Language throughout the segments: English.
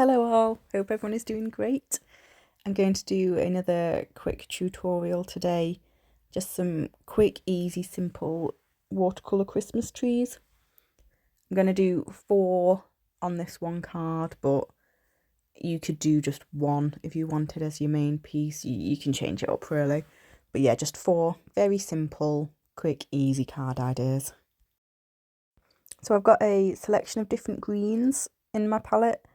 Hello all, hope everyone is doing great. I'm going to do another quick tutorial today. Just some quick, easy, simple watercolour Christmas trees. I'm going to do 4 on this one card, but you could do just 1 if you wanted as your main piece. You can change it up really. But yeah, just 4 very simple, quick, easy card ideas. So I've got a selection of different greens in my palette.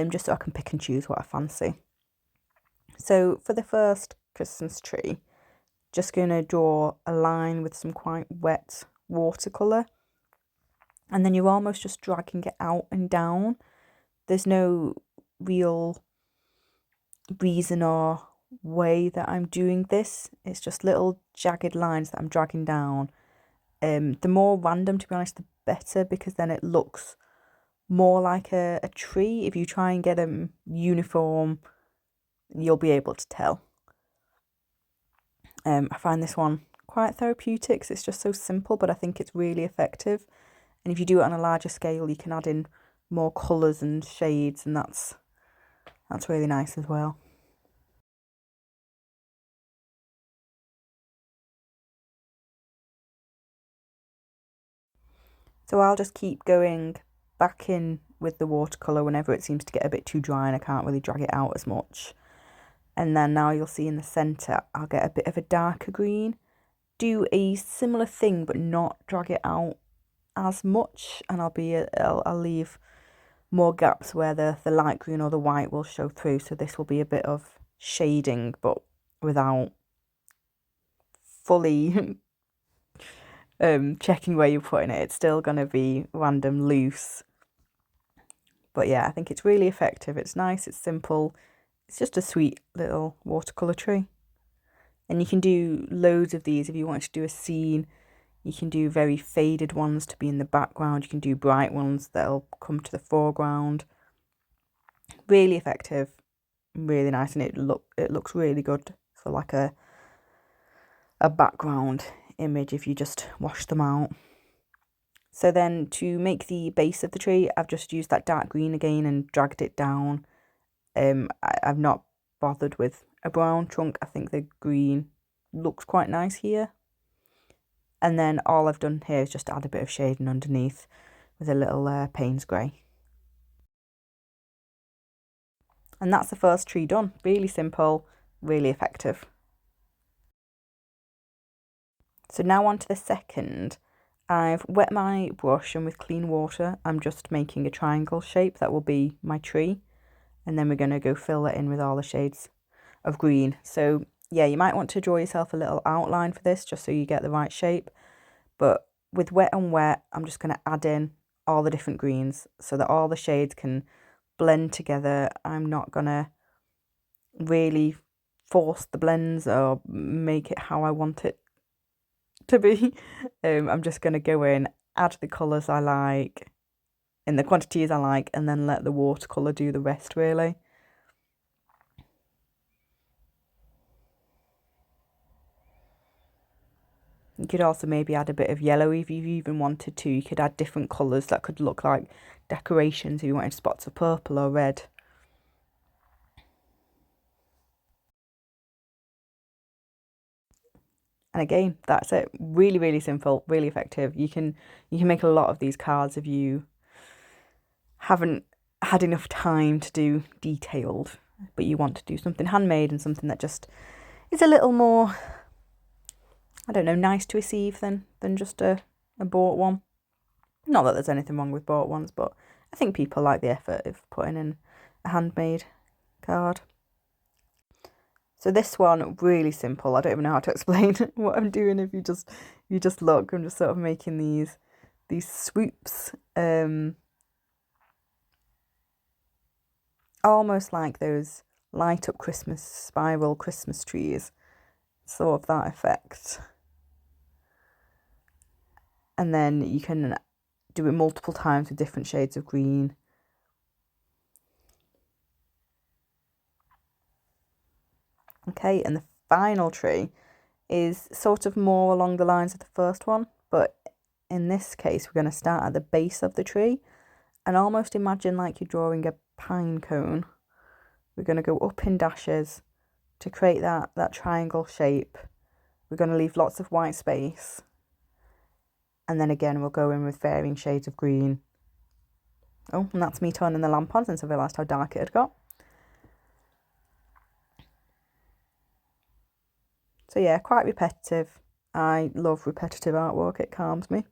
Just so I can pick and choose what I fancy. So for the first Christmas tree, just going to draw a line with some quite wet watercolour, and then you're almost just dragging it out and down. There's no real reason or way that I'm doing this. It's just little jagged lines that I'm dragging down. The more random, to be honest, the better, because then it looks more like a tree. If you try and get them uniform, you'll be able to tell. I find this one quite therapeutic because it's just so simple, but I think it's really effective. And if you do it on a larger scale, you can add in more colours and shades, and that's really nice as well. So I'll just keep going back in with the watercolour whenever it seems to get a bit too dry and I can't really drag it out as much. And then now you'll see in the centre, I'll get a bit of a darker green. Do a similar thing, but not drag it out as much, and I'll leave more gaps where the light green or the white will show through. So this will be a bit of shading, but without fully checking where you're putting it. It's still going to be random loose. But yeah, I think it's really effective. It's nice, it's simple. It's just a sweet little watercolour tree. And you can do loads of these if you want to do a scene. You can do very faded ones to be in the background. You can do bright ones that'll come to the foreground. Really effective, really nice, and it looks really good for like a background image if you just wash them out. So then to make the base of the tree, I've just used that dark green again and dragged it down. I've not bothered with a brown trunk. I think the green looks quite nice here. And then all I've done here is just add a bit of shading underneath with a little Payne's grey. And that's the first tree done. Really simple, really effective. So now on to the second. I've wet my brush, and with clean water I'm just making a triangle shape that will be my tree. And then we're going to go fill it in with all the shades of green. So yeah, you might want to draw yourself a little outline for this just so you get the right shape. But with wet and wet, I'm just going to add in all the different greens so that all the shades can blend together. I'm not going to really force the blends or make it how I want it to be. I'm just going to go in, add the colours I like in the quantities I like, and then let the watercolour do the rest really. You could also maybe add a bit of yellow if you even wanted to. You could add different colours that could look like decorations if you wanted spots of purple or red. And again, that's it. Really, really simple, really effective. You can make a lot of these cards if you haven't had enough time to do detailed, but you want to do something handmade and something that just is a little more, I don't know, nice to receive than just a bought one. Not that there's anything wrong with bought ones, but I think people like the effort of putting in a handmade card. So this one, really simple. I don't even know how to explain what I'm doing. If you just look, I'm just sort of making these swoops, almost like those light up Christmas spiral Christmas trees, sort of that effect. And then you can do it multiple times with different shades of green. Okay, and the final tree is sort of more along the lines of the first one, but in this case we're going to start at the base of the tree and almost imagine like you're drawing a pine cone, we're going to go up in dashes to create that triangle shape. We're going to leave lots of white space. And then again, we'll go in with varying shades of green. Oh, and that's me turning the lamp on since I realised how dark it had got. So yeah, quite repetitive. I love repetitive artwork, it calms me.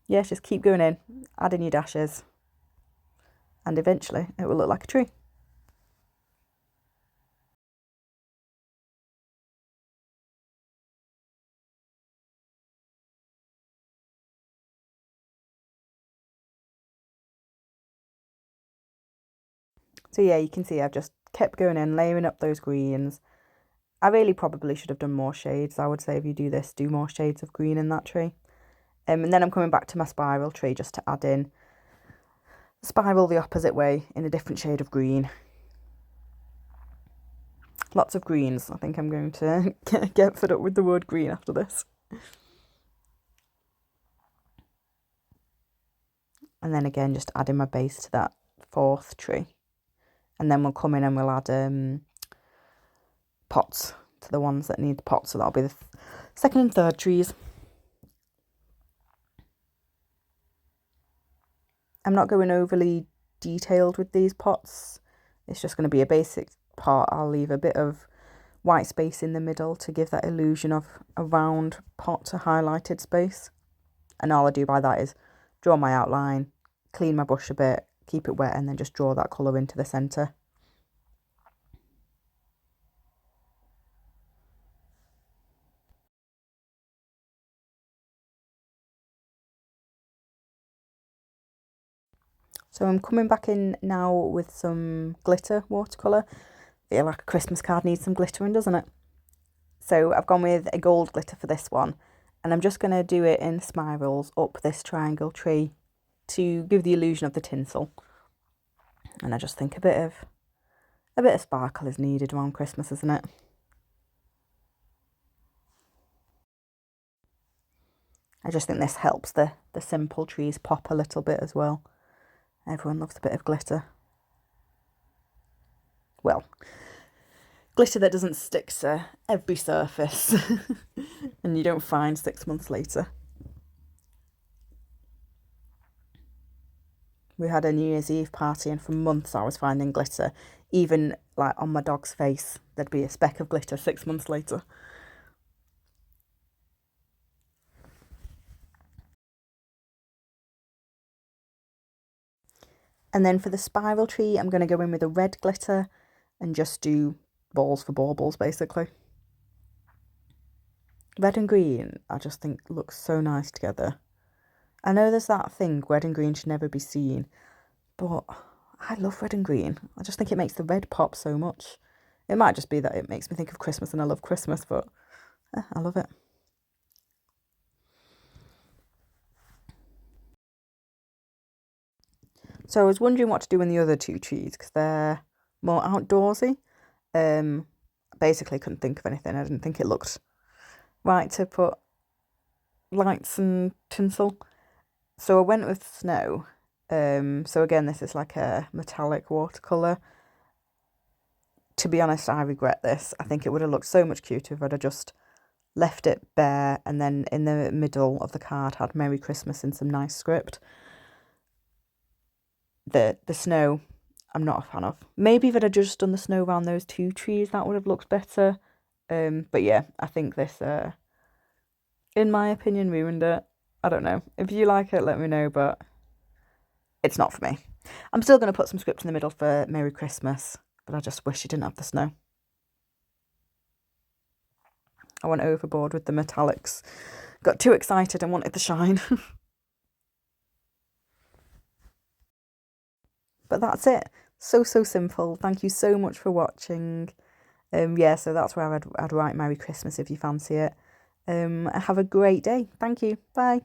Yeah, just keep going in, add in your dashes, and eventually it will look like a tree. So yeah, you can see I've just kept going in, layering up those greens. I really probably should have done more shades. I would say if you do this, do more shades of green in that tree. And then I'm coming back to my spiral tree just to add in spiral the opposite way in a different shade of green. Lots of greens. I think I'm going to get fed up with the word green after this. And then again, just adding my base to that fourth tree. And then we'll come in and we'll add pots to the ones that need the pots. So that'll be the second and third trees. I'm not going overly detailed with these pots. It's just going to be a basic pot. I'll leave a bit of white space in the middle to give that illusion of a round pot to highlighted space. And all I do by that is draw my outline, clean my brush a bit, keep it wet, and then just draw that colour into the centre. So I'm coming back in now with some glitter watercolour. I feel like a Christmas card needs some glitter in, doesn't it? So I've gone with a gold glitter for this one, and I'm just going to do it in spirals up this triangle tree to give the illusion of the tinsel. And I just think a bit of sparkle is needed around Christmas, isn't it? I just think this helps the simple trees pop a little bit as well. Everyone loves a bit of glitter. Well, glitter that doesn't stick to every surface and you don't find 6 months later. We had a New Year's Eve party and for months I was finding glitter. Even like on my dog's face, there'd be a speck of glitter 6 months later. And then for the spiral tree, I'm going to go in with a red glitter and just do balls for baubles, basically. Red and green, I just think looks so nice together. I know there's that thing, red and green should never be seen, but I love red and green. I just think it makes the red pop so much. It might just be that it makes me think of Christmas and I love Christmas, but I love it. So I was wondering what to do in the other two trees because they're more outdoorsy. Basically couldn't think of anything. I didn't think it looked right to put lights and tinsel. So I went with snow. So again, this is like a metallic watercolour. To be honest, I regret this. I think it would have looked so much cuter if I'd have just left it bare and then in the middle of the card had Merry Christmas in some nice script. The snow, I'm not a fan of. Maybe if I'd have just done the snow around those two trees, that would have looked better. But yeah, I think this, in my opinion, ruined it. I don't know. If you like it, let me know, but it's not for me. I'm still going to put some script in the middle for Merry Christmas, but I just wish it didn't have the snow. I went overboard with the metallics. Got too excited and wanted the shine. But that's it. So simple. Thank you so much for watching. Yeah, so that's where I'd write Merry Christmas if you fancy it. Have a great day. Thank you. Bye.